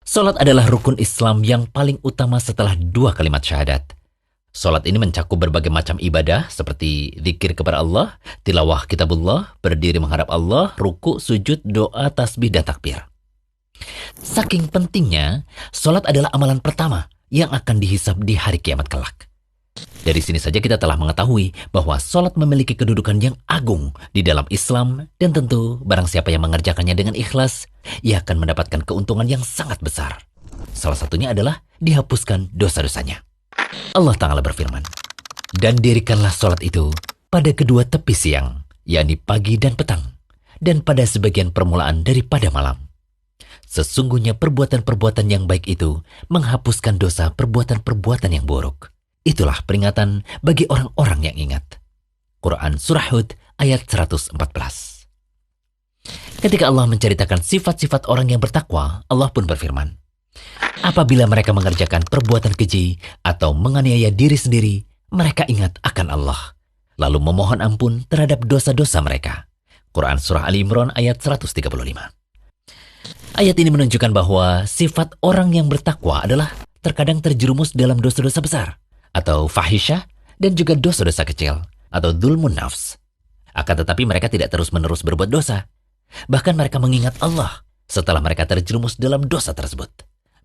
Salat adalah rukun Islam yang paling utama setelah dua kalimat syahadat. Salat ini mencakup berbagai macam ibadah seperti zikir kepada Allah, tilawah kitabullah, berdiri menghadap Allah, ruku, sujud, doa, tasbih, dan takbir. Saking pentingnya, salat adalah amalan pertama yang akan dihisab di hari kiamat kelak. Dari sini saja kita telah mengetahui bahwa salat memiliki kedudukan yang agung di dalam Islam, dan tentu barang siapa yang mengerjakannya dengan ikhlas, ia akan mendapatkan keuntungan yang sangat besar. Salah satunya adalah dihapuskan dosa-dosanya. Allah Ta'ala berfirman, "Dan dirikanlah salat itu pada kedua tepi siang, yakni pagi dan petang, dan pada sebagian permulaan daripada malam. Sesungguhnya perbuatan-perbuatan yang baik itu menghapuskan dosa perbuatan-perbuatan yang buruk. Itulah peringatan bagi orang-orang yang ingat." Quran Surah Hud ayat 114. Ketika Allah menceritakan sifat-sifat orang yang bertakwa, Allah pun berfirman, "Apabila mereka mengerjakan perbuatan keji atau menganiaya diri sendiri, mereka ingat akan Allah, lalu memohon ampun terhadap dosa-dosa mereka." Quran Surah Ali Imran ayat 135. Ayat ini menunjukkan bahwa sifat orang yang bertakwa adalah terkadang terjerumus dalam dosa-dosa besar, atau fahisyah, dan juga dosa-dosa kecil, atau dzulmun nafs. Akan tetapi mereka tidak terus-menerus berbuat dosa. Bahkan mereka mengingat Allah setelah mereka terjerumus dalam dosa tersebut.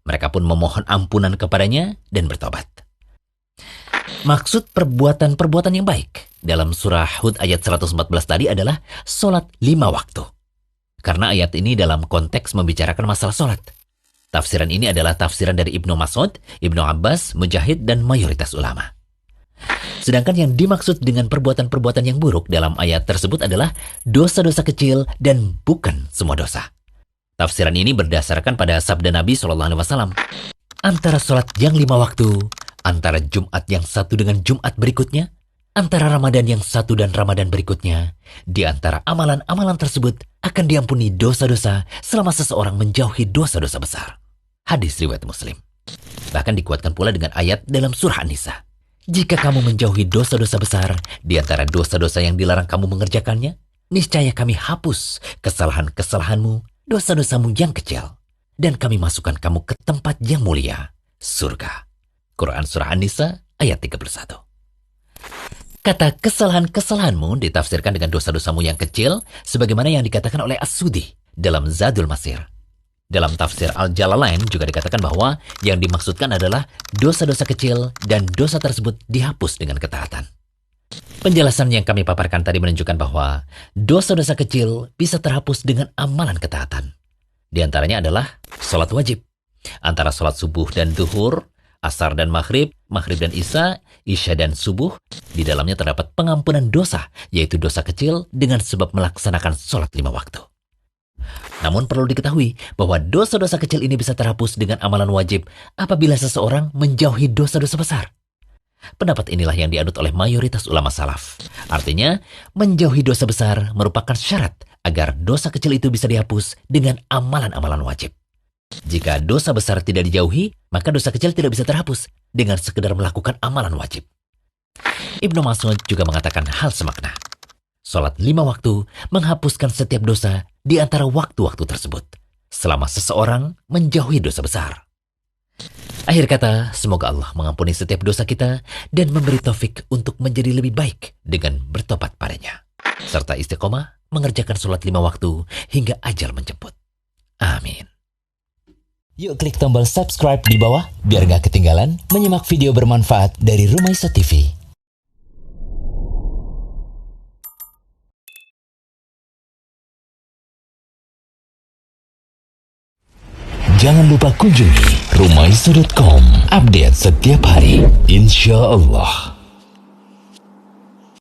Mereka pun memohon ampunan kepadanya dan bertobat. Maksud perbuatan-perbuatan yang baik dalam surah Hud ayat 114 tadi adalah sholat 5 waktu. Karena ayat ini dalam konteks membicarakan masalah sholat. Tafsiran ini adalah tafsiran dari Ibnu Mas'ud, Ibnu Abbas, Mujahid, dan mayoritas ulama. Sedangkan yang dimaksud dengan perbuatan-perbuatan yang buruk dalam ayat tersebut adalah dosa-dosa kecil dan bukan semua dosa. Tafsiran ini berdasarkan pada sabda Nabi SAW. Antara sholat yang 5 waktu, antara Jumat yang satu dengan Jumat berikutnya, antara Ramadan yang satu dan Ramadan berikutnya, di antara amalan-amalan tersebut akan diampuni dosa-dosa selama seseorang menjauhi dosa-dosa besar. Hadis riwayat Muslim. Bahkan dikuatkan pula dengan ayat dalam surah An-Nisa. "Jika kamu menjauhi dosa-dosa besar di antara dosa-dosa yang dilarang kamu mengerjakannya, niscaya kami hapus kesalahan-kesalahanmu, dosa-dosamu yang kecil, dan kami masukkan kamu ke tempat yang mulia, surga." Quran Surah An-Nisa ayat 31. Kata kesalahan-kesalahanmu ditafsirkan dengan dosa-dosamu yang kecil, sebagaimana yang dikatakan oleh As-Sudi dalam Zadul Masir. Dalam tafsir Al-Jalalain juga dikatakan bahwa yang dimaksudkan adalah dosa-dosa kecil dan dosa tersebut dihapus dengan ketaatan. Penjelasan yang kami paparkan tadi menunjukkan bahwa dosa-dosa kecil bisa terhapus dengan amalan ketaatan. Di antaranya adalah sholat wajib. Antara sholat subuh dan duhur, asar dan maghrib, maghrib dan isya, isya dan subuh, di dalamnya terdapat pengampunan dosa, yaitu dosa kecil dengan sebab melaksanakan sholat 5 waktu. Namun perlu diketahui bahwa dosa-dosa kecil ini bisa terhapus dengan amalan wajib apabila seseorang menjauhi dosa-dosa besar. Pendapat inilah yang dianut oleh mayoritas ulama salaf. Artinya, menjauhi dosa besar merupakan syarat agar dosa kecil itu bisa dihapus dengan amalan-amalan wajib. Jika dosa besar tidak dijauhi, maka dosa kecil tidak bisa terhapus dengan sekedar melakukan amalan wajib. Ibnu Mas'ud juga mengatakan hal semakna. Sholat 5 waktu menghapuskan setiap dosa di antara waktu-waktu tersebut, selama seseorang menjauhi dosa besar. Akhir kata, semoga Allah mengampuni setiap dosa kita dan memberi taufik untuk menjadi lebih baik dengan bertobat padanya, serta istiqomah mengerjakan sholat 5 waktu hingga ajal menjemput. Amin. Yuk klik tombol subscribe di bawah biar gak ketinggalan menyimak video bermanfaat dari Rumaiso TV. Jangan lupa kunjungi rumaiso.com, update setiap hari, insya Allah.